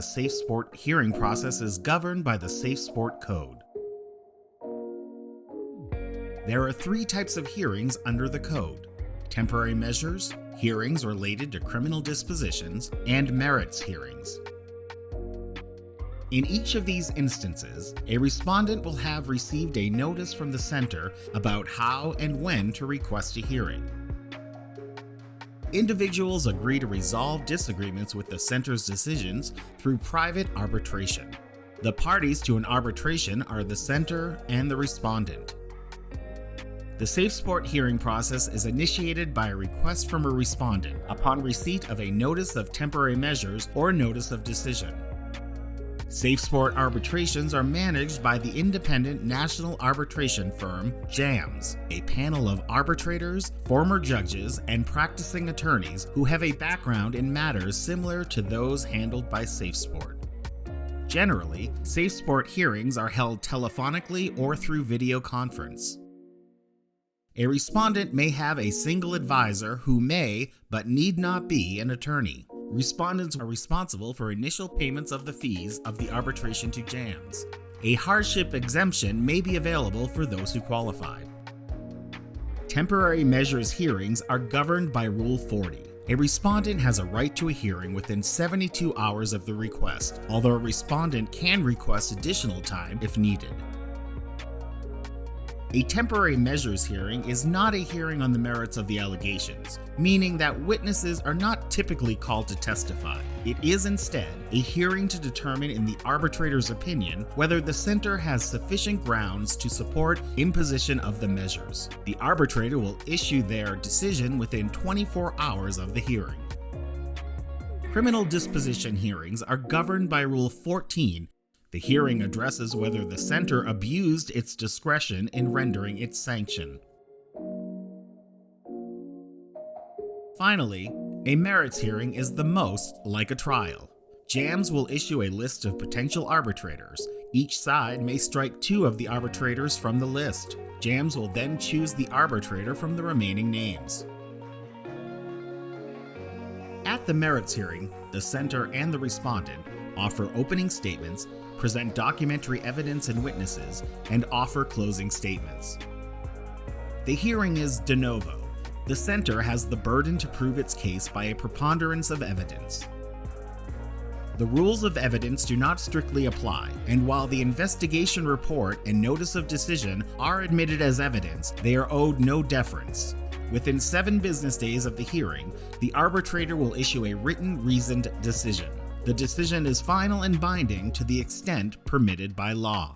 SafeSport hearing process is governed by the SafeSport Code. There are 3 types of hearings under the Code: temporary measures, hearings related to criminal dispositions, and merits hearings. In each of these instances, a respondent will have received a notice from the center about how and when to request a hearing. Individuals agree to resolve disagreements with the center's decisions through private arbitration. The parties to an arbitration are the center and the respondent. The SafeSport hearing process is initiated by a request from a respondent upon receipt of a notice of temporary measures or notice of decision. SafeSport arbitrations are managed by the independent national arbitration firm JAMS, a panel of arbitrators, former judges, and practicing attorneys who have a background in matters similar to those handled by SafeSport. Generally, SafeSport hearings are held telephonically or through video conference. A respondent may have a single advisor who may, but need not be, an attorney. Respondents are responsible for initial payments of the fees of the arbitration to JAMS. A hardship exemption may be available for those who qualified. Temporary measures hearings are governed by Rule 40. A respondent has a right to a hearing within 72 hours of the request, although a respondent can request additional time if needed. A temporary measures hearing is not a hearing on the merits of the allegations, meaning that witnesses are not typically called to testify. It is instead a hearing to determine in the arbitrator's opinion whether the center has sufficient grounds to support imposition of the measures. The arbitrator will issue their decision within 24 hours of the hearing. Criminal disposition hearings are governed by Rule 14. The hearing addresses whether the center abused its discretion in rendering its sanction. Finally, a merits hearing is the most like a trial. JAMS will issue a list of potential arbitrators. Each side may strike 2 of the arbitrators from the list. JAMS will then choose the arbitrator from the remaining names. At the merits hearing, the center and the respondent offer opening statements, present documentary evidence and witnesses, and offer closing statements. The hearing is de novo. The center has the burden to prove its case by a preponderance of evidence. The rules of evidence do not strictly apply, and while the investigation report and notice of decision are admitted as evidence, they are owed no deference. Within 7 business days of the hearing, the arbitrator will issue a written, reasoned decision. The decision is final and binding to the extent permitted by law.